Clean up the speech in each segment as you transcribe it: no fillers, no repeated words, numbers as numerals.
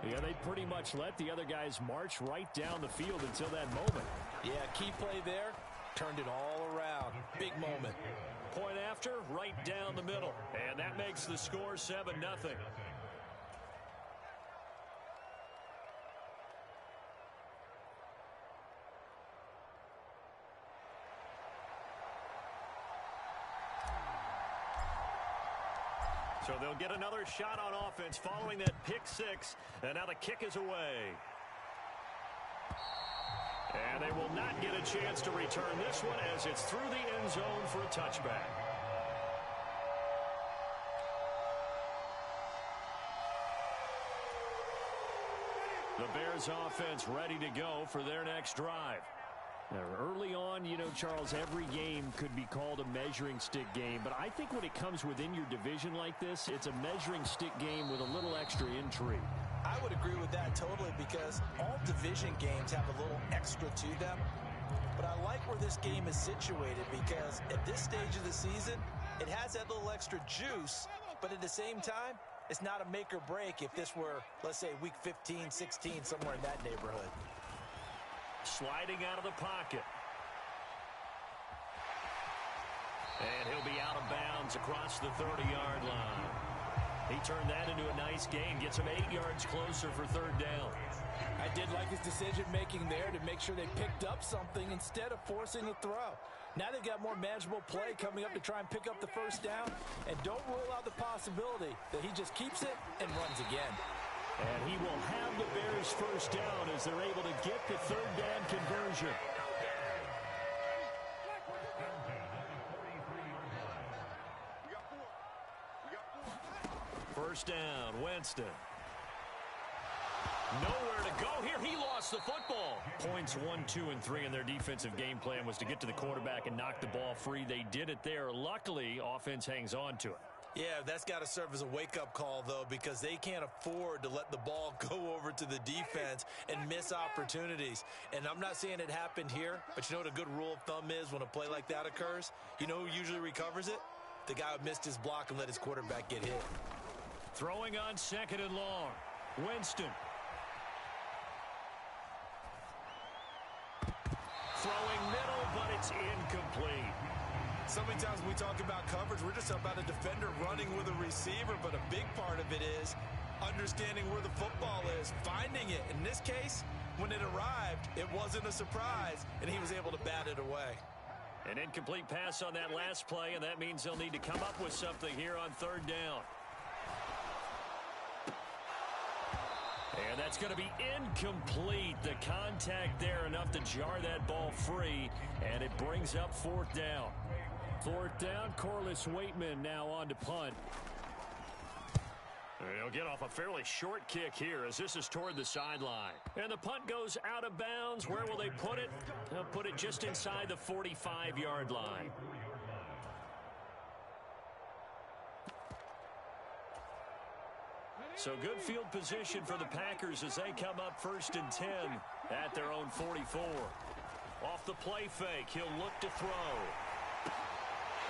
Yeah, they pretty much let the other guys march right down the field until that moment. Yeah, key play there. Turned it all around. Big moment. Point after, right down the middle. And that makes the score 7-0. So they'll get another shot on offense following that pick six. And now the kick is away. And they will not get a chance to return this one as it's through the end zone for a touchback. The Bears offense ready to go for their next drive. Now, early on, you know, Charles, every game could be called a measuring stick game. But I think when it comes within your division like this, it's a measuring stick game with a little extra intrigue. I would agree with that totally because all division games have a little extra to them. But I like where this game is situated because at this stage of the season, it has that little extra juice. But at the same time, it's not a make or break if this were, let's say, week 15, 16, somewhere in that neighborhood. Sliding out of the pocket. And he'll be out of bounds across the 30-yard line. He turned that into a nice gain. Gets him 8 yards closer for third down. I did like his decision-making there to make sure they picked up something instead of forcing the throw. Now they've got more manageable play coming up to try and pick up the first down. And don't rule out the possibility that he just keeps it and runs again. And he will have the Bears first down as they're able to get the third down conversion. First down, Winston. Nowhere to go here. He lost the football. Points 1, 2, and 3 in their defensive game plan was to get to the quarterback and knock the ball free. They did it there. Luckily, offense hangs on to it. Yeah, that's got to serve as a wake-up call, though, because they can't afford to let the ball go over to the defense and miss opportunities. And I'm not saying it happened here, but you know what a good rule of thumb is when a play like that occurs? You know who usually recovers it? The guy who missed his block and let his quarterback get hit. Throwing on second and long. Winston. Throwing middle, but it's incomplete. So many times when we talk about coverage, we're just about a defender running with a receiver, but a big part of it is understanding where the football is, finding it. In this case, when it arrived, it wasn't a surprise, and he was able to bat it away. An incomplete pass on that last play, and that means they'll need to come up with something here on third down. And that's going to be incomplete. The contact there enough to jar that ball free, and it brings up fourth down. Fourth down, Corliss Waitman now on to punt. He'll get off a fairly short kick here as this is toward the sideline. And the punt goes out of bounds. Where will they put it? They'll put it just inside the 45-yard line. So good field position for the Packers as they come up first and 10 at their own 44. Off the play fake, he'll look to throw.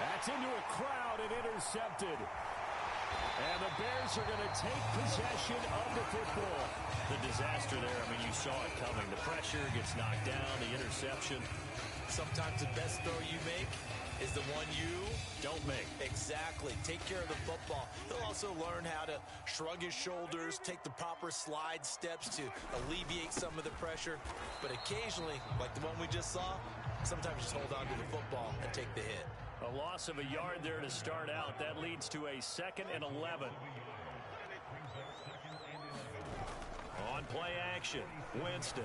That's into a crowd and intercepted. And the Bears are going to take possession of the football. The disaster there, I mean, you saw it coming. The pressure gets knocked down, the interception. Sometimes the best throw you make is the one you don't make. Exactly. Take care of the football. He'll also learn how to shrug his shoulders, take the proper slide steps to alleviate some of the pressure. But occasionally, like the one we just saw, sometimes just hold on to the football and take the hit. A loss of a yard there to start out. That leads to a 2nd and 11. On play action, Winston.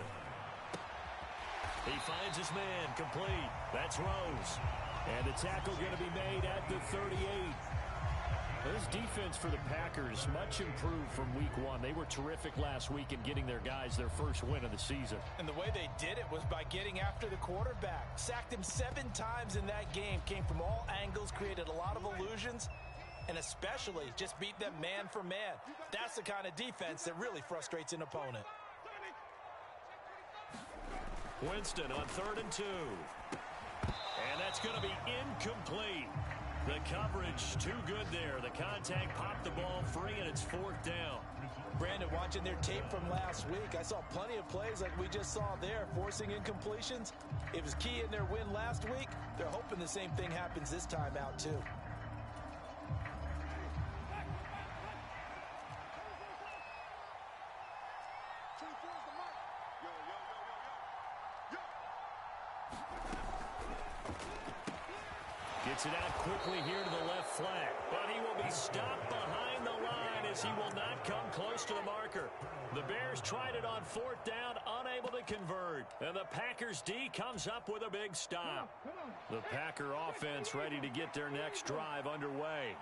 He finds his man, complete. That's Rose. And the tackle going to be made at the 38. This defense for the Packers, much improved from week one. They were terrific last week in getting their guys their first win of the season. And the way they did it was by getting after the quarterback. Sacked him 7 times in that game. Came from all angles, created a lot of illusions, and especially just beat them man for man. That's the kind of defense that really frustrates an opponent. Winston on 3rd and 2. And that's going to be incomplete. The coverage too good there. The contact popped the ball free, and it's 4th down. Brandon, watch watching their tape from last week, I saw plenty of plays like we just saw there, forcing incompletions. It was key in their win last week. They're hoping the same thing happens this time out, too. Gets it out quickly here to the left flank. But he will be stopped behind the line as he will not come close to the marker. The Bears tried it on 4th down, unable to convert. And the Packers D comes up with a big stop. The Packer offense ready to get their next drive underway.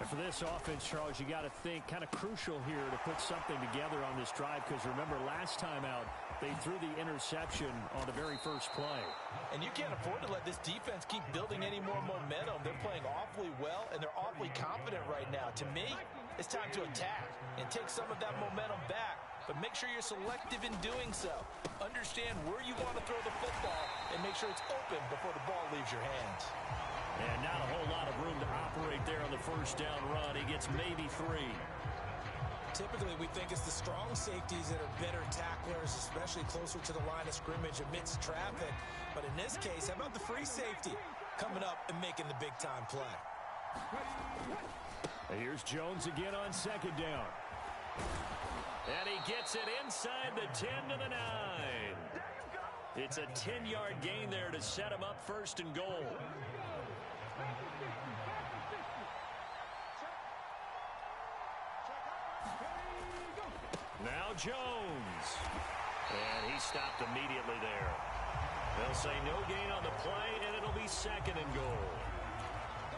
And for this offense, Charles, you got to think kind of crucial here to put something together on this drive, because remember last time out they threw the interception on the very first play. And you can't afford to let this defense keep building any more momentum. They're playing awfully well, and they're awfully confident right now. To me, it's time to attack and take some of that momentum back, but make sure you're selective in doing so. Understand where you want to throw the football and make sure it's open before the ball leaves your hands. And not a whole lot of room to operate there on the first down run. He gets maybe 3. Typically, we think it's the strong safeties that are better tacklers, especially closer to the line of scrimmage amidst traffic. But in this case, how about the free safety coming up and making the big-time play? Here's Jones again on 2nd down. And he gets it inside the 10 to the 9. It's a 10-yard gain there to set him up 1st and goal. Now Jones. And he stopped immediately there. They'll say no gain on the play, and it'll be 2nd and goal.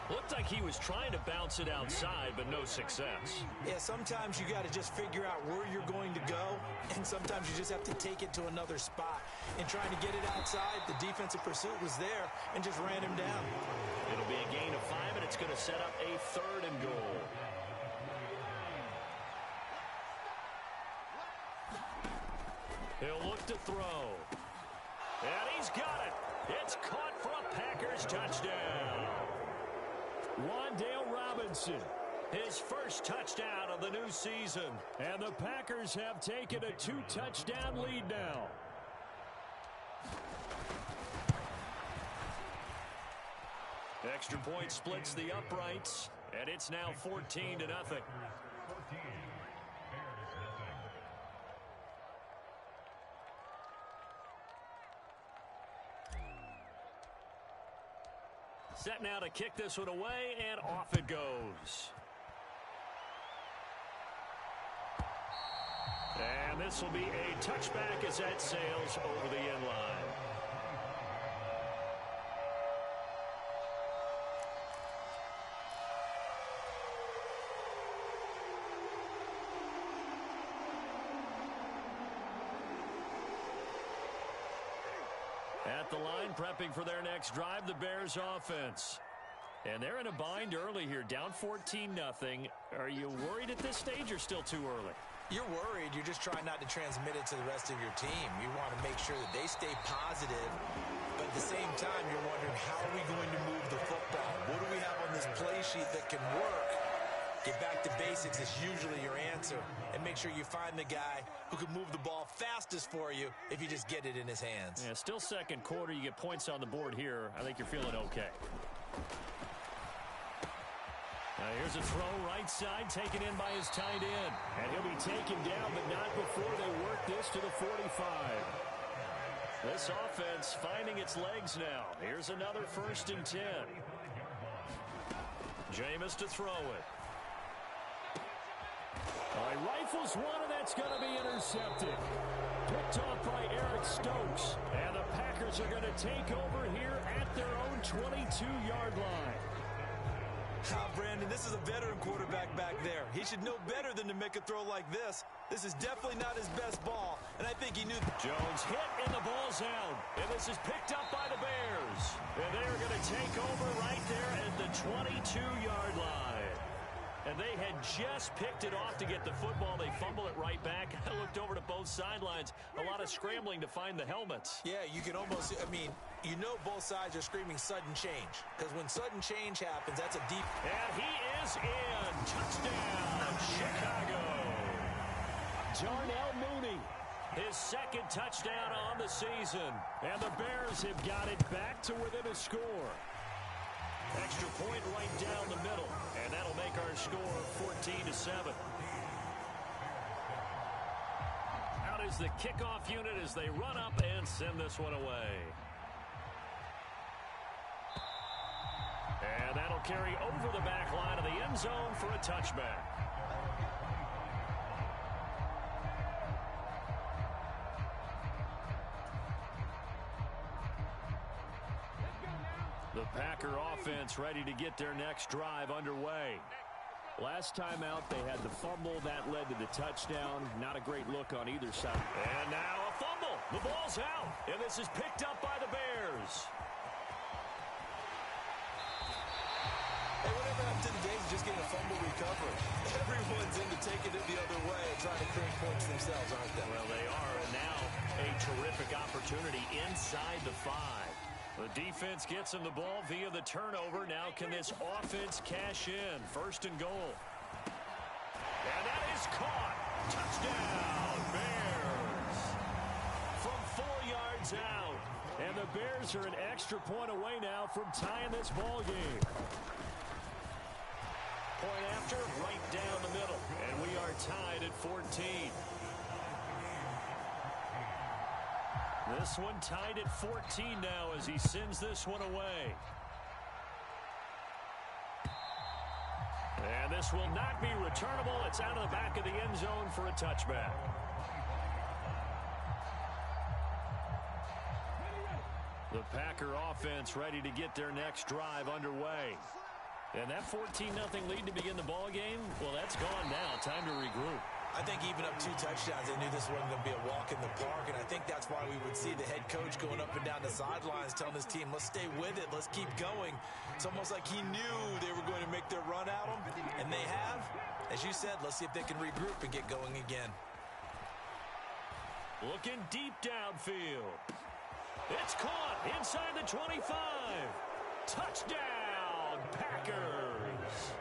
Looked like he was trying to bounce it outside, but no success. Yeah, sometimes you got to just figure out where you're going to go, and sometimes you just have to take it to another spot. And trying to get it outside, the defensive pursuit was there and just ran him down. It'll be a gain of 5, and it's going to set up a 3rd and goal. He'll look to throw. And he's got it. It's caught for a Packers touchdown. Wan'Dale Robinson, his first touchdown of the new season. And the Packers have taken a 2-touchdown lead now. Extra point splits the uprights, and it's now 14-0. Set now to kick this one away, and off it goes. And this will be a touchback as that sails over the end line. At the line, prepping for their next drive, the Bears offense. And they're in a bind early here, down 14-0. Are you worried at this stage or still too early? You're worried. You're just trying not to transmit it to the rest of your team. You want to make sure that they stay positive, but at the same time, you're wondering, how are we going to move the football? What do we have on this play sheet that can work? Get back to basics is usually your answer, and make sure you find the guy who can move the ball fastest for you if you just get it in his hands. Yeah, still second quarter. You get points on the board here. I think you're feeling okay. Now here's a throw right side, taken in by his tight end. And he'll be taken down, but not before they work this to the 45. This offense finding its legs now. Here's another 1st and 10. Jameis to throw it. He rifles one, and that's going to be intercepted. Picked off by Eric Stokes. And the Packers are going to take over here at their own 22-yard line. Brandon, this is a veteran quarterback back there. He should know better than to make a throw like this. This is definitely not his best ball, and I think he knew. Jones hit, and the ball's out. And this is picked up by the Bears. And they are going to take over right there at the 22-yard line. And they had just picked it off to get the football. They fumble it right back. I looked over to both sidelines. A lot of scrambling to find the helmets. Yeah, you can almost, you know both sides are screaming sudden change. Because when sudden change happens, that's a deep. And he is in. Touchdown, Chicago. Darnell Mooney. His second touchdown on the season. And the Bears have got it back to within a score. Extra point right down the middle. And that'll make our score 14-7. Out is the kickoff unit as they run up and send this one away. And that'll carry over the back line of the end zone for a touchback. The Packer offense ready to get their next drive underway. Last time out, they had the fumble. That led to the touchdown. Not a great look on either side. And now a fumble. The ball's out. And this is picked up by the Bears. Hey, whatever happened to the days of just getting a fumble recovery? Everyone's into taking it the other way and trying to create points themselves, aren't they? Well, they are. And now a terrific opportunity inside the 5. The defense gets him the ball via the turnover. Now can this offense cash in? First and goal. And that is caught. Touchdown, Bears. From 4 yards out. And the Bears are an extra point away now from tying this ball game. Point after, right down the middle. And we are tied at 14. This one tied at 14 now as he sends this one away. And this will not be returnable. It's out of the back of the end zone for a touchback. The Packer offense ready to get their next drive underway. And that 14-0 lead to begin the ball game, well, that's gone now. Time to regroup. I think even up 2 touchdowns, they knew this wasn't going to be a walk in the park, and I think that's why we would see the head coach going up and down the sidelines telling his team, let's stay with it, let's keep going. It's almost like he knew they were going to make their run at him, and they have. As you said, let's see if they can regroup and get going again. Looking deep downfield. It's caught inside the 25. Touchdown, Packers.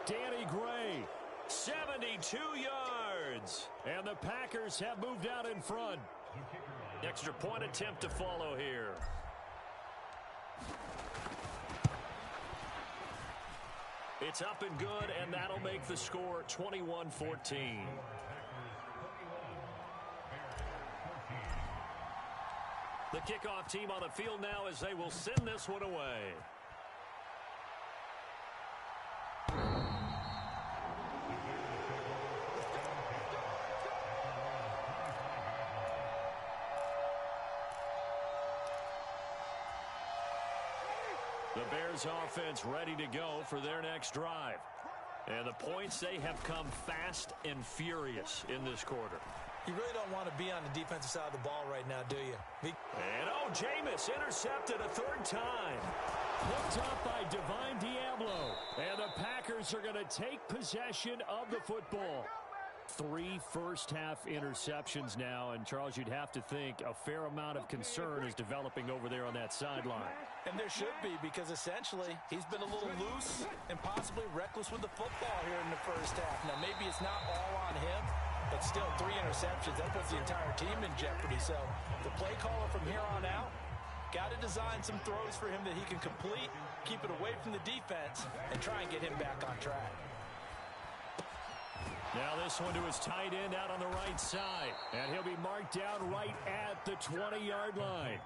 Danny Gray. 72 yards. And the Packers have moved out in front. Extra point attempt to follow here. It's up and good, and that'll make the score 21-14. The kickoff team on the field now as they will send this one away. The Bears offense ready to go for their next drive. And the points, they have come fast and furious in this quarter. You really don't want to be on the defensive side of the ball right now, do you? And Jameis intercepted a 3rd time. Hooked up by Divine Diablo. And the Packers are going to take possession of the football. 3 first-half interceptions now, and Charles, you'd have to think a fair amount of concern is developing over there on that sideline. And there should be, because essentially he's been a little loose and possibly reckless with the football here in the first half. Now, maybe it's not all on him, but still 3 interceptions. That puts the entire team in jeopardy. So the play caller from here on out got to design some throws for him that he can complete, keep it away from the defense, and try and get him back on track. Now this one to his tight end out on the right side. And he'll be marked down right at the 20-yard line.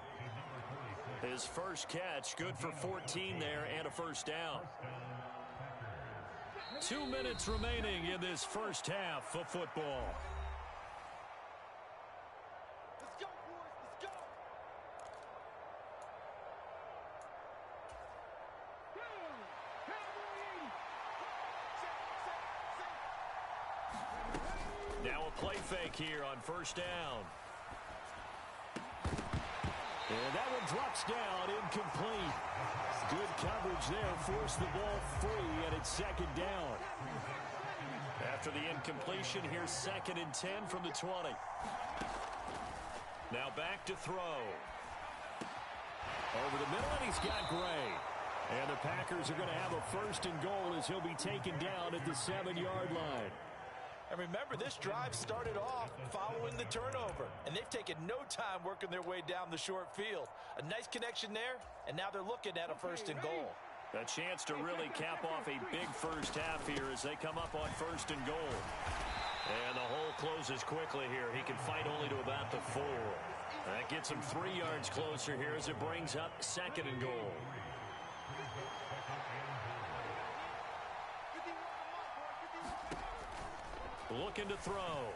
His first catch, good for 14 there and a first down. 2 minutes remaining in this first half of football. Let's go, boys. Let's go. Now a play fake here on first down. And that one drops down, incomplete. Good coverage there, forced the ball free, and it's 2nd down. After the incompletion, here's 2nd and 10 from the 20. Now back to throw. Over the middle, and he's got Gray. And the Packers are going to have a 1st and goal as he'll be taken down at the 7-yard line. And remember, this drive started off following the turnover, and they've taken no time working their way down the short field. A nice connection there, and now they're looking at a 1st and goal. A chance to really cap off a big first half here as they come up on 1st and goal. And the hole closes quickly here. He can fight only to about the 4. That gets him 3 yards closer here as it brings up 2nd and goal. Looking to throw.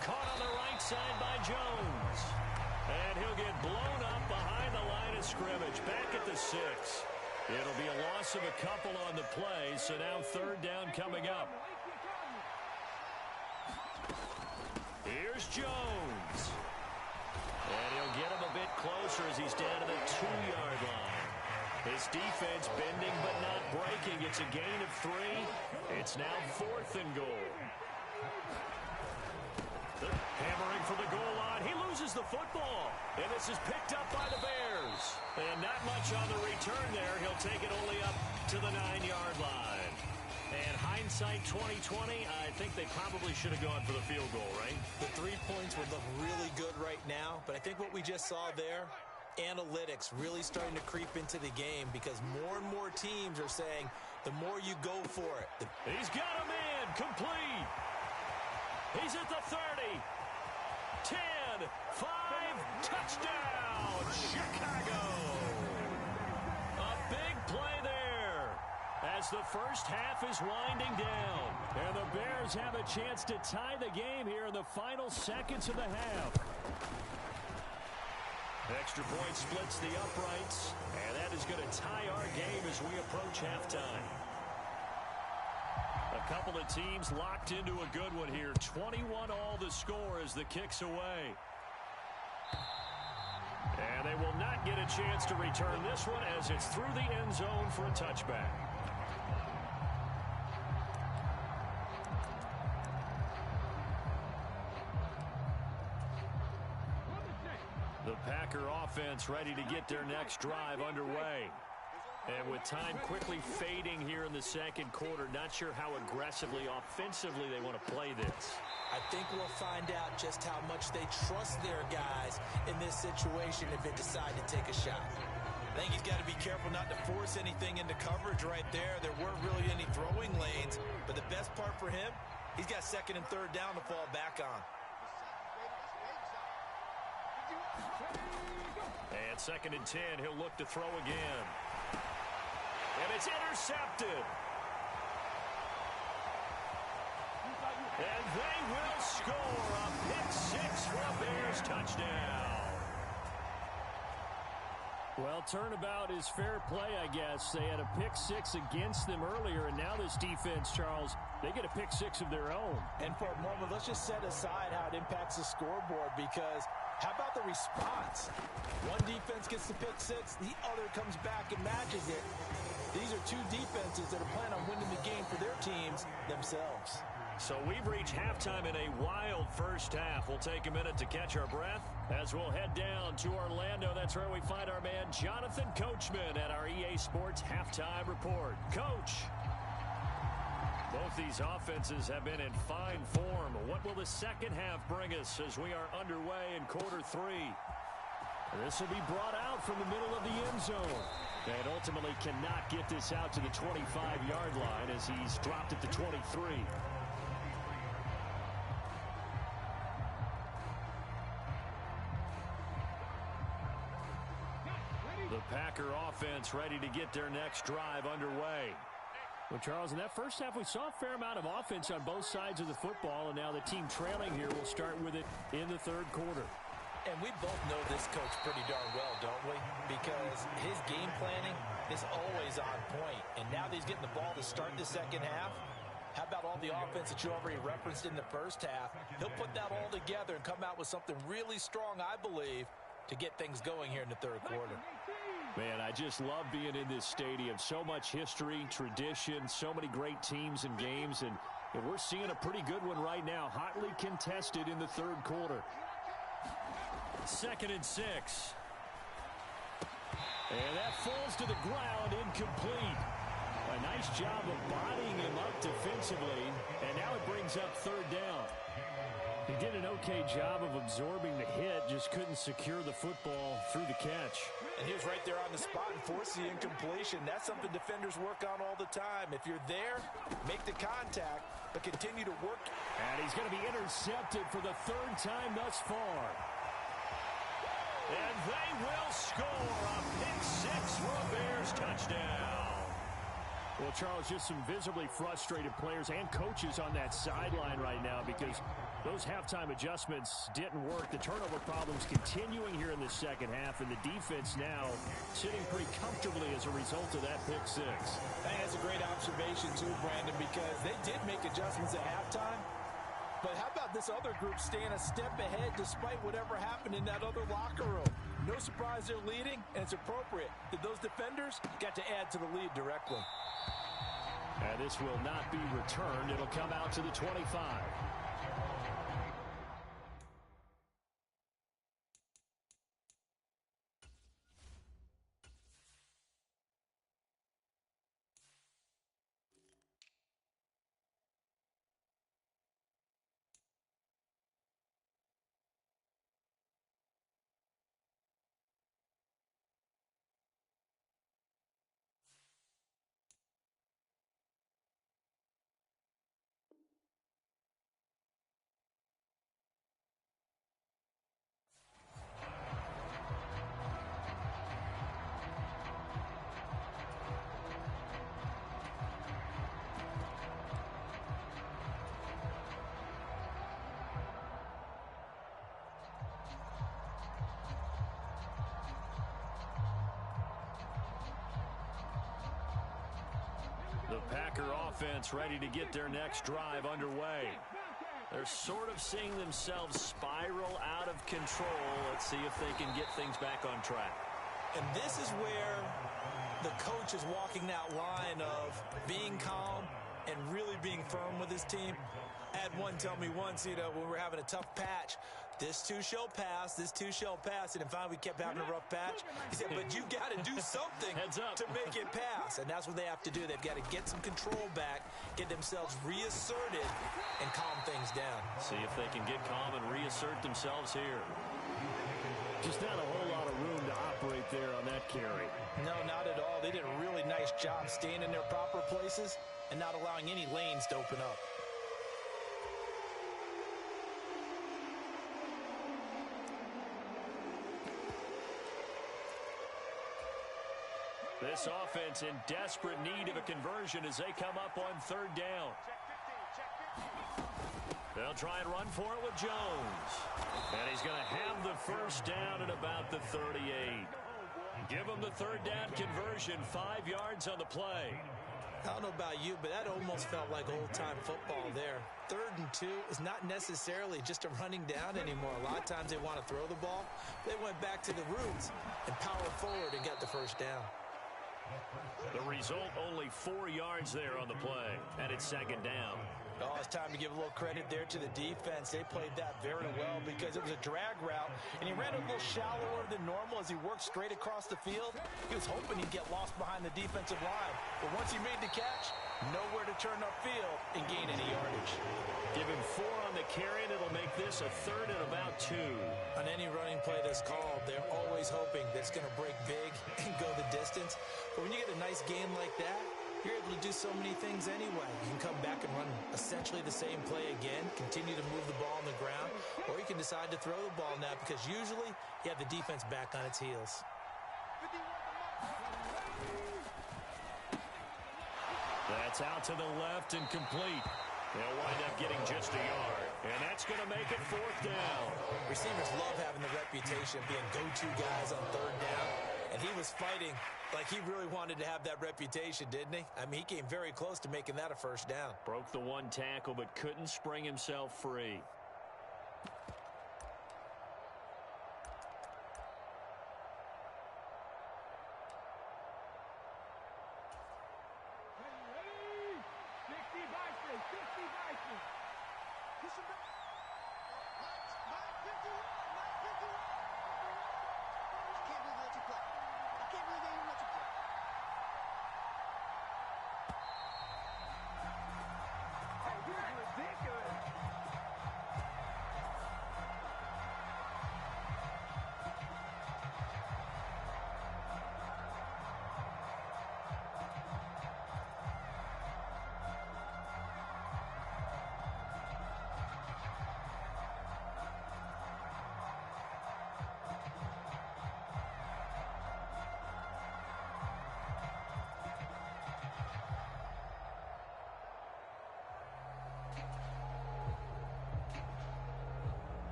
Caught on the right side by Jones. And he'll get blown up behind the line of scrimmage. Back at the 6. It'll be a loss of a couple on the play, so now 3rd down coming up. Here's Jones. And he'll get him a bit closer as he's down to the 2-yard line. His defense bending but not breaking. It's a gain of 3. It's now 4th and goal. Hammering for the goal line. He loses the football. And this is picked up by the Bears. And not much on the return there. He'll take it only up to the 9-yard line. And hindsight 2020, I think they probably should have gone for the field goal, right? The 3 points would look really good right now, but I think what we just saw there, analytics really starting to creep into the game because more and more teams are saying the more you go for it. He's got a man complete. He's at the 30, 10, 5, touchdown, Chicago. A big play there as the first half is winding down. And the Bears have a chance to tie the game here in the final seconds of the half. Extra point splits the uprights, and that is going to tie our game as we approach halftime. A couple of teams locked into a good one here. 21 all the score as the kick's away. And they will not get a chance to return this one as it's through the end zone for a touchback. The Packer offense ready to get their next drive underway. And with time quickly fading here in the 2nd quarter, not sure how aggressively, offensively they want to play this. I think we'll find out just how much they trust their guys in this situation if they decide to take a shot. I think he's got to be careful not to force anything into coverage right there. There weren't really any throwing lanes, but the best part for him, he's got 2nd and 3rd down to fall back on. And 2nd and 10, he'll look to throw again. And it's intercepted. And they will score a pick 6 for a Bears touchdown. Well, turnabout is fair play, I guess. They had a pick 6 against them earlier, and now this defense, Charles, they get a pick 6 of their own. And for a moment, let's just set aside how it impacts the scoreboard, because how about the response? One defense gets the pick 6, the other comes back and matches it. These are two defenses that are planning on winning the game for their teams themselves. So we've reached halftime in a wild first half. We'll take a minute to catch our breath as we'll head down to Orlando. That's where we find our man Jonathan Coachman at our EA Sports Halftime Report. Coach, both these offenses have been in fine form. What will the second half bring us as we are underway in quarter 3? This will be brought out from the middle of the end zone. And ultimately cannot get this out to the 25-yard line as he's dropped at the 23. The Packer offense ready to get their next drive underway. Well, Charles, in that first half, we saw a fair amount of offense on both sides of the football, and now the team trailing here will start with it in the 3rd quarter. And we both know this coach pretty darn well, don't we? Because his game planning is always on point. And now that he's getting the ball to start the second half, how about all the offense that you already referenced in the first half? He'll put that all together and come out with something really strong, I believe, to get things going here in the 3rd quarter. Man, I just love being in this stadium. So much history, tradition, so many great teams and games. And we're seeing a pretty good one right now, hotly contested in the 3rd quarter. 2nd and 6. And that falls to the ground, incomplete. A nice job of bodying him up defensively, and now it brings up third down. He did an okay job of absorbing the hit, just couldn't secure the football through the catch. And he was right there on the spot and forced the incompletion. That's something defenders work on all the time. If you're there, make the contact, but continue to work. And he's going to be intercepted for the third time thus far. And they will score a pick-6 for a Bears touchdown. Well, Charles, just some visibly frustrated players and coaches on that sideline right now because those halftime adjustments didn't work. The turnover problems continuing here in the second half, and the defense now sitting pretty comfortably as a result of that pick-6. I think that's a great observation, too, Brandon, because they did make adjustments at halftime. But how about this other group staying a step ahead despite whatever happened in that other locker room? No surprise they're leading, and it's appropriate that those defenders got to add to the lead directly. And this will not be returned. It'll come out to the 25. The Packer offense ready to get their next drive underway. They're sort of seeing themselves spiral out of control. Let's see if they can get things back on track. And this is where the coach is walking that line of being calm and really being firm with his team. I had one tell me once, when we were having a tough patch, this too shall pass, this too shall pass, and finally we kept having a rough patch. He said, but you got to do something to make it pass, and that's what they have to do. They've got to get some control back, get themselves reasserted, and calm things down. See if they can get calm and reassert themselves here. Just not a whole lot of room to operate there on that carry. No, not at all. They did a really nice job staying in their proper places and not allowing any lanes to open up. This offense in desperate need of a conversion as they come up on third down. They'll try and run for it with Jones. And he's going to have the first down at about the 38. Give him the third down conversion, 5 yards on the play. I don't know about you, but that almost felt like old-time football there. 3rd and 2 is not necessarily just a running down anymore. A lot of times they want to throw the ball. They went back to the roots and powered forward and got the first down. The result, only 4 yards there on the play, and it's second down. Oh, it's time to give a little credit there to the defense. They played that very well because it was a drag route, and he ran a little shallower than normal as he worked straight across the field. He was hoping he'd get lost behind the defensive line, but once he made the catch, nowhere to turn upfield and gain any yardage. Give him 4 on the carry, and it'll make this a third and about 2. On any running play that's called, they're always hoping that it's going to break big and go the distance. But when you get a nice game like that, you're able to do so many things anyway. You can come back and run essentially the same play again, continue to move the ball on the ground, or you can decide to throw the ball now because usually you have the defense back on its heels. That's out to the left and complete. They'll wind up getting just a yard, and that's going to make it 4th down. Receivers love having the reputation of being go-to guys on 3rd down, and he was fighting like he really wanted to have that reputation, didn't he? I mean, he came very close to making that a first down. Broke the one tackle, but couldn't spring himself free.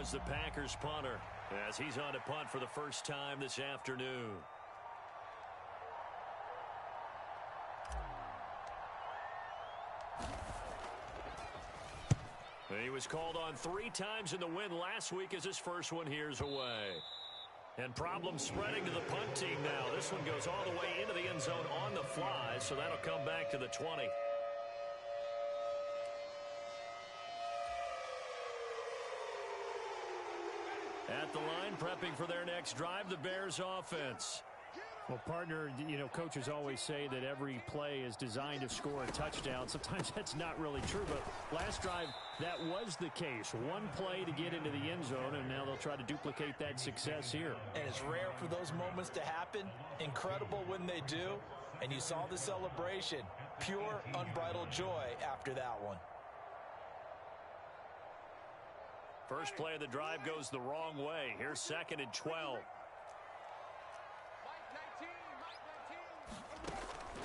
is the Packers punter as he's on to punt for the first time this afternoon. He was called on 3 times in the win last week as his first one here's away. And problems spreading to the punt team now. This one goes all the way into the end zone on the fly, so that'll come back to the 20. At the line, prepping for their next drive, the Bears offense. Well, partner, you know, coaches always say that every play is designed to score a touchdown. Sometimes that's not really true, but last drive, that was the case. One play to get into the end zone, and now they'll try to duplicate that success here. And it's rare for those moments to happen. Incredible when they do. And you saw the celebration. Pure, unbridled joy after that one. First play of the drive goes the wrong way. Here's 2nd and 12.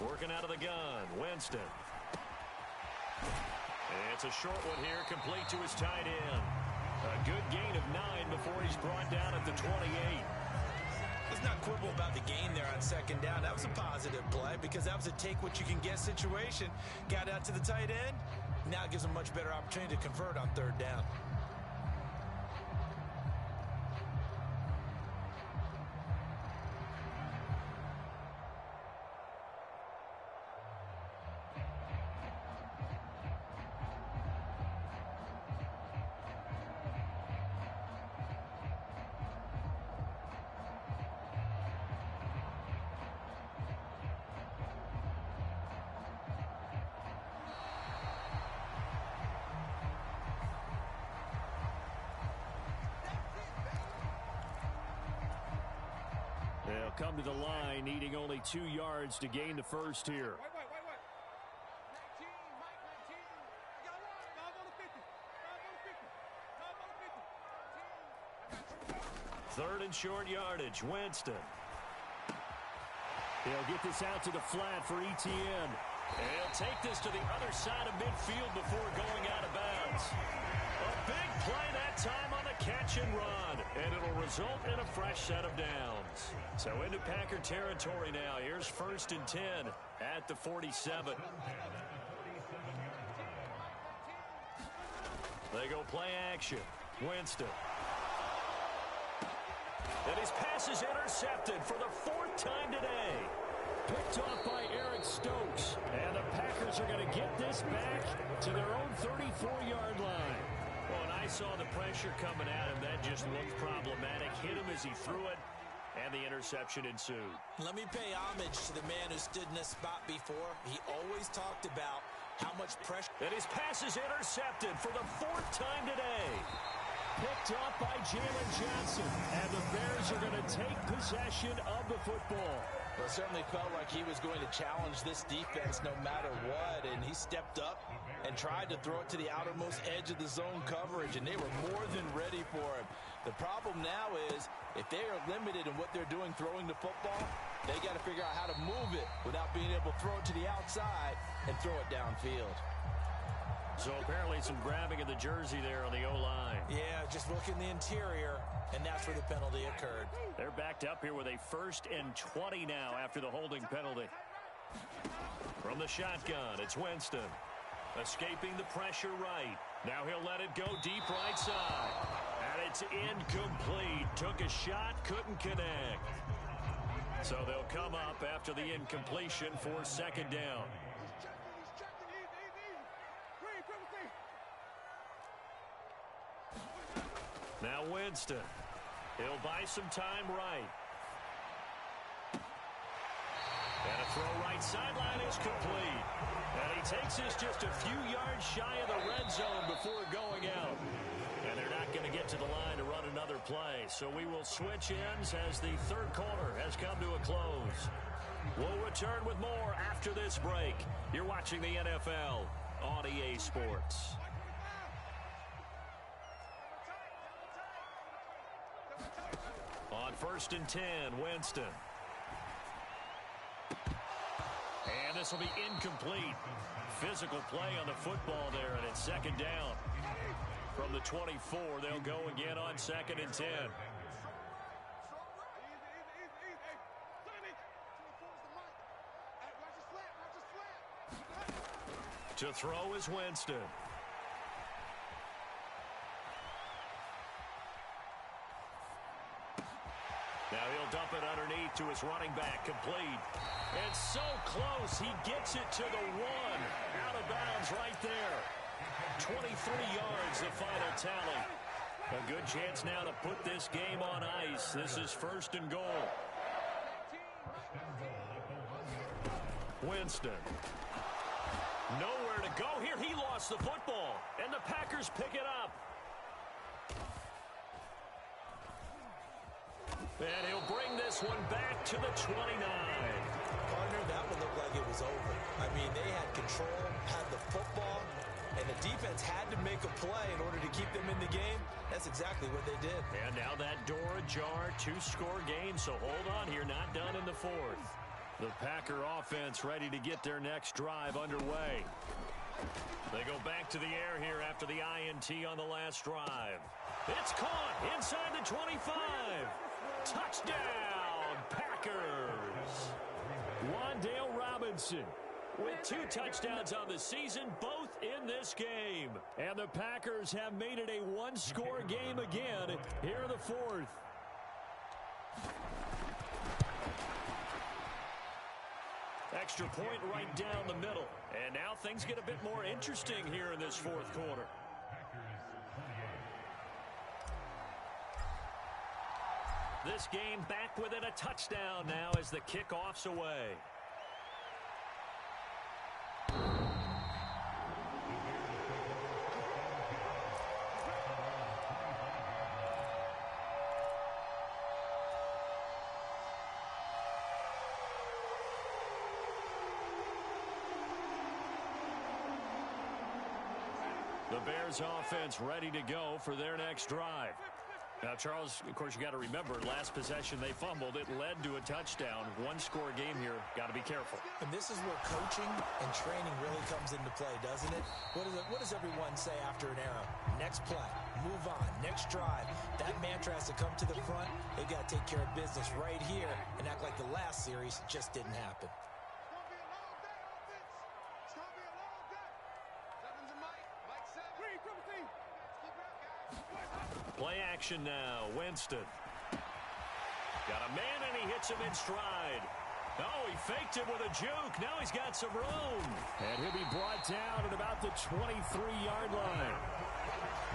Working out of the gun, Winston. It's a short one here, complete to his tight end. A good gain of 9 before he's brought down at the 28. Let's not quibble about the gain there on 2nd down. That was a positive play because that was a take-what-you-can-get situation. Got out to the tight end. Now it gives him a much better opportunity to convert on 3rd down. They'll come to the line, needing only 2 yards to gain the first here. Wait. 19, Mike 19. I got one. 5 on the 50. 5 on the 50. 5 on the 50. 3rd and short yardage, Winston. They'll get this out to the flat for Etienne. He'll take this to the other side of midfield before going out of bounds. A big play that time on the catch and run, and it'll result in a fresh set of downs. So into Packer territory now. Here's 1st and 10 at the 47. They go play action. Winston. And his pass is intercepted for the 4th time today. Picked off by Eric Stokes. And the Packers are going to get this back to their own 34-yard line. Well, and I saw the pressure coming at him. That just looked problematic. Hit him as he threw it, and the interception ensued. Let me pay homage to the man who stood in this spot before. He always talked about how much pressure. And his pass is intercepted for the 4th time today. Picked off by Jalen Johnson. And the Bears are going to take possession of the football. Well, it certainly felt like he was going to challenge this defense no matter what, and he stepped up and tried to throw it to the outermost edge of the zone coverage, and they were more than ready for him. The problem now is if they are limited in what they're doing throwing the football, they got to figure out how to move it without being able to throw it to the outside and throw it downfield. So apparently some grabbing of the jersey there on the O-line. Yeah, just look in the interior, and that's where the penalty occurred. They're backed up here with a 1st and 20 now after the holding penalty. From the shotgun, it's Winston. Escaping the pressure right. Now he'll let it go deep right side. And it's incomplete. Took a shot, couldn't connect. So they'll come up after the incompletion for 2nd down. Now Winston. He'll buy some time right. And a throw right sideline is complete. And he takes this just a few yards shy of the red zone before going out. And they're not going to get to the line to run another play. So we will switch ends as the 3rd quarter has come to a close. We'll return with more after this break. You're watching the NFL on EA Sports. On 1st and 10, Winston. And the This will be incomplete. Physical play on the football there, and it's second down. From the 24, they'll go again on 2nd and 10. To throw is Winston. Now he'll dump it underneath to his running back, complete. And so close, he gets it to the 1. Out of bounds right there. 23 yards, the final tally. A good chance now to put this game on ice. This is 1st and goal. Winston. Nowhere to go here. He lost the football, and the Packers pick it up. And he'll bring this one back to the 29. Partner, that would look like it was over. I mean, they had control, had the football, and the defense had to make a play in order to keep them in the game. That's exactly what they did. And now that door ajar, 2-score game, so hold on here, not done in the 4th. The Packer offense ready to get their next drive underway. They go back to the air here after the INT on the last drive. It's caught inside the 25. Touchdown, Packers. Wan'Dale Robinson with 2 touchdowns on the season, both in this game. And the Packers have made it a 1-score game again here in the 4th. Extra point right down the middle. And now things get a bit more interesting here in this 4th quarter. This game back within a touchdown now as the kickoff's away. The Bears offense ready to go for their next drive. Now, Charles, of course, you got to remember, last possession they fumbled. It led to a touchdown. 1-score game here. Got to be careful. And this is where coaching and training really comes into play, doesn't it? What does everyone say after an error? Next play, move on, next drive. That mantra has to come to the front. They got to take care of business right here and act like the last series just didn't happen. Play action now. Winston. Got a man, and he hits him in stride. Oh, he faked it with a juke. Now he's got some room. And he'll be brought down at about the 23-yard line.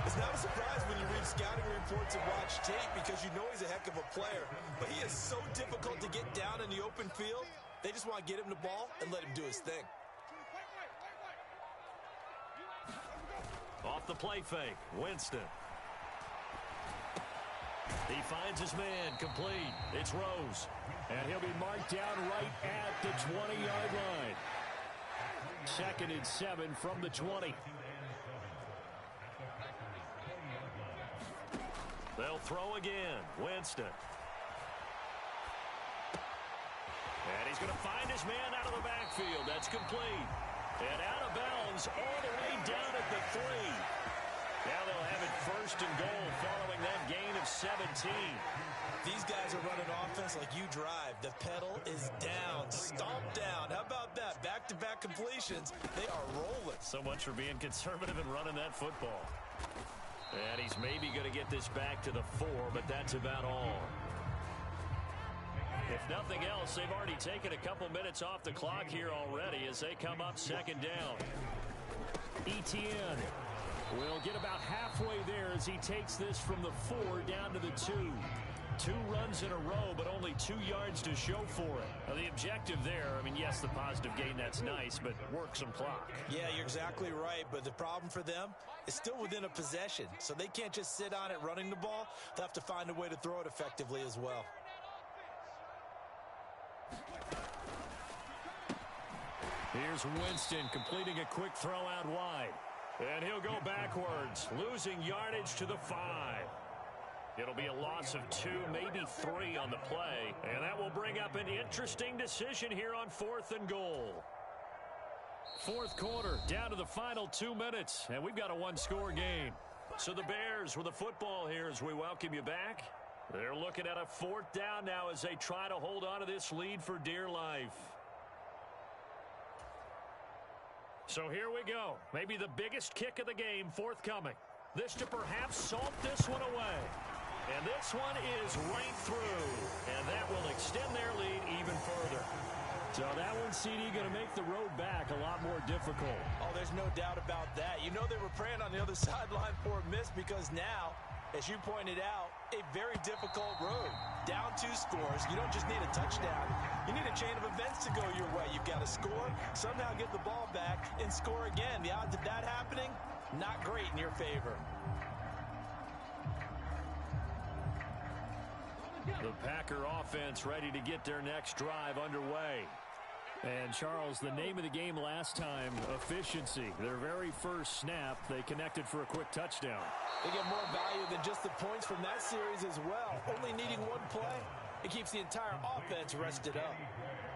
It's not a surprise when you read scouting reports and watch tape because you know he's a heck of a player. But he is so difficult to get down in the open field. They just want to get him the ball and let him do his thing. Off the play fake, Winston. He finds his man, complete. It's Rose. And he'll be marked down right at the 20-yard line. 2nd and 7 from the 20. They'll throw again. Winston. And he's going to find his man out of the backfield. That's complete. And out of bounds all the way down at the 3. Now they'll have it 1st and goal following that gain of 17. These guys are running offense like you drive. The pedal is down, stomped down. How about that? Back-to-back completions. They are rolling. So much for being conservative and running that football. And he's maybe going to get this back to the 4, but that's about all. If nothing else, they've already taken a couple minutes off the clock here already as they come up 2nd down. Etienne will get about halfway there as he takes this from the 4 down to the 2. 2 runs in a row, but only 2 yards to show for it. Now, the objective there, I mean, yes, the positive gain, that's nice, but work some clock. Yeah, you're exactly right, but the problem for them is still within a possession, so they can't just sit on it running the ball. They'll have to find a way to throw it effectively as well. Here's Winston completing a quick throw out wide. And he'll go backwards, losing yardage to the 5. It'll be a loss of 2, maybe 3 on the play. And that will bring up an interesting decision here on 4th and goal. Fourth quarter, down to the final 2 minutes, and we've got a one-score game. So the Bears with the football here as we welcome you back. They're looking at a fourth down now as they try to hold on to this lead for dear life. So here we go. Maybe the biggest kick of the game forthcoming. This to perhaps salt this one away. And this one is right through. And that will extend their lead even further. So that one, CD, going to make the road back a lot more difficult. Oh, there's no doubt about that. You know they were praying on the other sideline for a miss because now, as you pointed out, a very difficult road. Down 2 scores. You don't just need a touchdown. You need a chain of events to go your way. You've got to score, somehow get the ball back, and score again. The odds of that happening, not great in your favor. The Packer offense ready to get their next drive underway. And, Charles, the name of the game last time, efficiency. Their very first snap, they connected for a quick touchdown. They get more value than just the points from that series as well. Only needing one play, it keeps the entire offense rested up.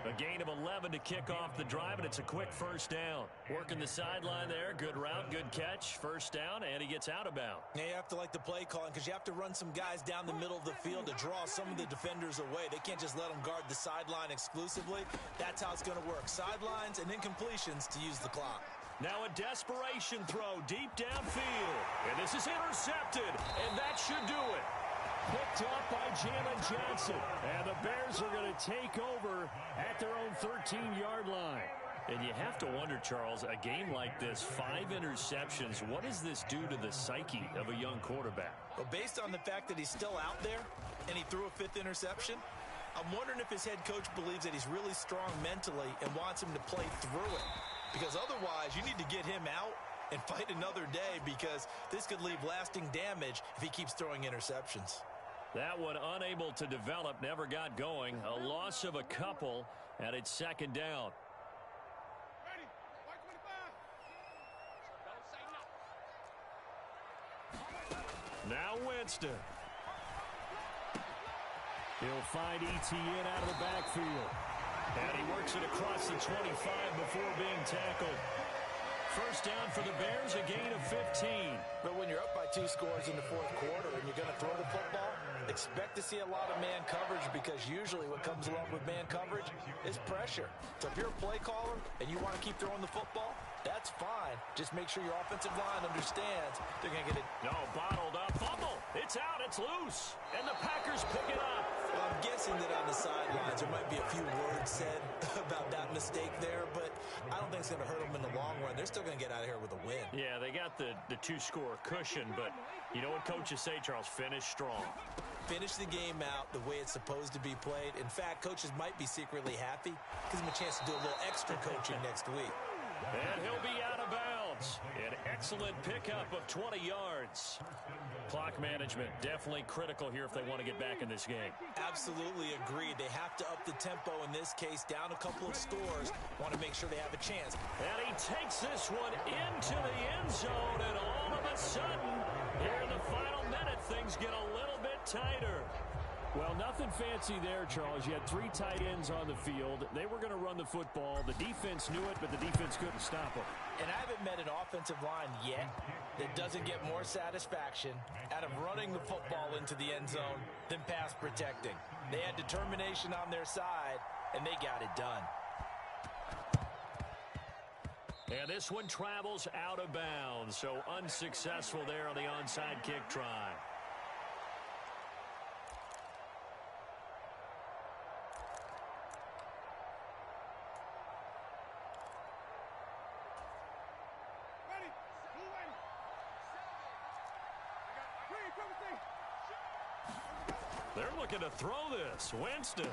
A gain of 11 to kick off the drive, and it's a quick first down. Working the sideline there. Good route, good catch. First down, and he gets out of bounds. Yeah, you have to like the play calling because you have to run some guys down the middle of the field to draw some of the defenders away. They can't just let them guard the sideline exclusively. That's how it's going to work. Sidelines and then completions to use the clock. Now a desperation throw deep downfield. And this is intercepted, and that should do it. Picked off by Jalen Johnson. And the Bears are going to take over at their own 13-yard line. And you have to wonder, Charles, a game like this, 5 interceptions, what does this do to the psyche of a young quarterback? Well, based on the fact that he's still out there and he threw a 5th interception, I'm wondering if his head coach believes that he's really strong mentally and wants him to play through it. Because otherwise, you need to get him out and fight another day because this could leave lasting damage if he keeps throwing interceptions. That one unable to develop, never got going. A loss of a couple, and it's second down. Ready. White 25. Now Winston. He'll find Etienne out of the backfield. And he works it across the 25 before being tackled. First down for the Bears, a gain of 15. But when you're up by 2 scores in the 4th quarter and you're going to throw the football, expect to see a lot of man coverage because usually what comes along with man coverage is pressure. So if you're a play caller and you want to keep throwing the football, that's fine. Just make sure your offensive line understands they're going to get it. No, bottled up. Fumble. It's out. It's loose. And the Packers pick it up. Well, I'm guessing that on the sidelines there might be a few words said about that mistake there, but I don't think it's going to hurt them in the long run. They're still going to get out of here with a win. Yeah, they got the 2-score cushion, but you know what coaches say, Charles? Finish strong. Finish the game out the way it's supposed to be played. In fact, coaches might be secretly happy. Gives them a chance to do a little extra coaching next week. And he'll be out of bounds. An excellent pickup of 20 yards. Clock management definitely critical here if they want to get back in this game. Absolutely agreed. They have to up the tempo in this case, down a couple of scores. Want to make sure they have a chance. And he takes this one into the end zone, and all of a sudden, here in the final minute, things get a little bit tighter. Well, nothing fancy there, Charles. You had 3 tight ends on the field. They were going to run the football. The defense knew it, but the defense couldn't stop them. And I haven't met an offensive line yet that doesn't get more satisfaction out of running the football into the end zone than pass protecting. They had determination on their side, and they got it done. And this one travels out of bounds, so unsuccessful there on the onside kick try. Ready. Move in. They're looking to throw this. Winston.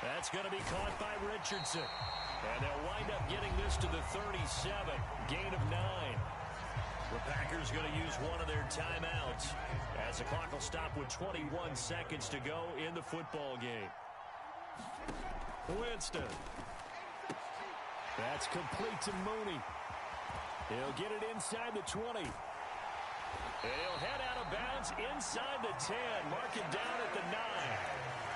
That's going to be caught by Richardson. And they'll wind up getting this to the 37. Gain of 9. The Packers going to use one of their timeouts as the clock will stop with 21 seconds to go in the football game. Winston. That's complete to Mooney. He'll get it inside the 20. He'll head out of bounds inside the 10. Mark it down at the 9.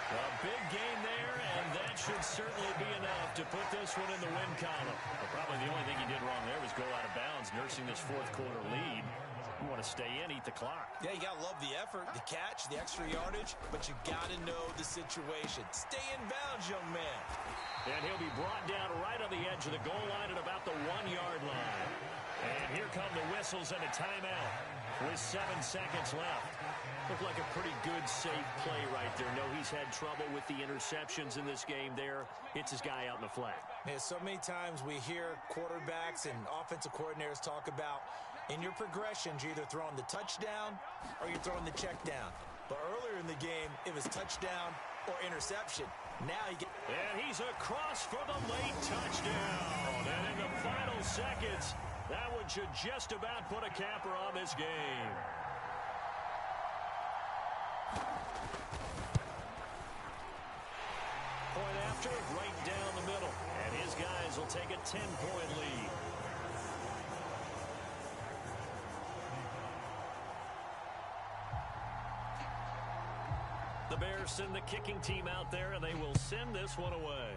A big gain there, and that that should certainly be enough to put this one in the win column. Well, probably the only thing he did wrong there was go out of bounds, nursing this fourth quarter lead. You want to stay in, eat the clock. Yeah, you got to love the effort, the catch, the extra yardage, but you got to know the situation. Stay in bounds, young man. And he'll be brought down right on the edge of the goal line at about the 1-yard line. And here come the whistles and a timeout with 7 seconds left. Looked like a pretty good, safe play right there. No, he's had trouble with the interceptions in this game there. Hits his guy out in the flat. Yeah, so many times we hear quarterbacks and offensive coordinators talk about in your progressions, you're either throwing the touchdown or you're throwing the check down. But earlier in the game, it was touchdown or interception. Now you get... And he's across for the late touchdown. And in the final seconds, that one should just about put a capper on this game. Point after, right down the middle. And his guys will take a 10-point lead. The Bears send the kicking team out there, and they will send this one away.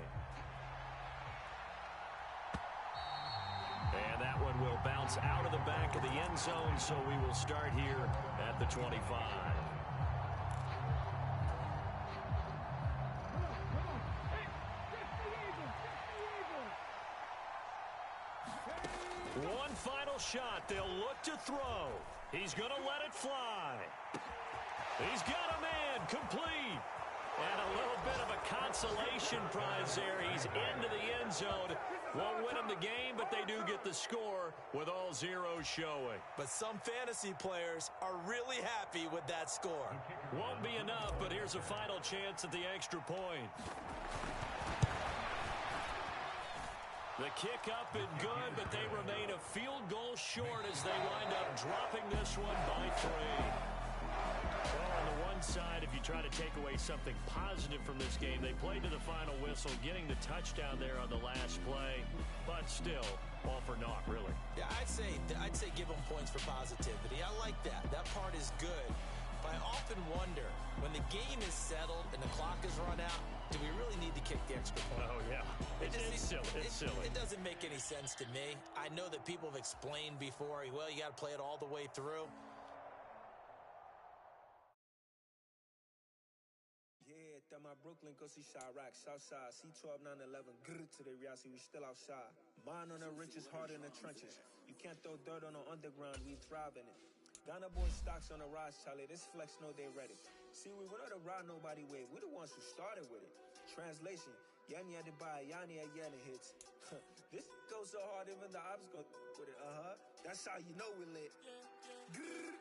And that one will bounce out of the back of the end zone, so we will start here at the 25. One final shot. They'll look to throw. He's going to let it fly. He's got a man, complete. And a little bit of a consolation prize there. He's into the end zone. Won't win him the game, but they do get the score with all zeros showing. But some fantasy players are really happy with that score. Won't be enough, but here's a final chance at the extra point. The kick up and good, but they remain a field goal short as they wind up dropping this one by 3. Well, on the one side, if you try to take away something positive from this game, they played to the final whistle, getting the touchdown there on the last play, but still, all for naught, really. Yeah, I'd say give them points for positivity. I like that. That part is good. But I often wonder, when the game is settled and the clock is run out, do we really need to kick the extra point? Oh, yeah. It's silly. It's silly. It doesn't make any sense to me. I know that people have explained before, well, you got to play it all the way through. At my Brooklyn, go see Chirac, Southside, C12, 911, grrr to the reality, we still outside. Mine on the richest, heart in the trenches. You can't throw dirt on the underground, we thrive in it. Ghana boy stocks on the rise, Charlie, this flex know they ready. See, we went on the ride nobody way, we the ones who started with it. Translation, Yani had to buy, Yani had Yana hits. This goes so hard, even the ops go with it, That's how you know we lit. Grrr.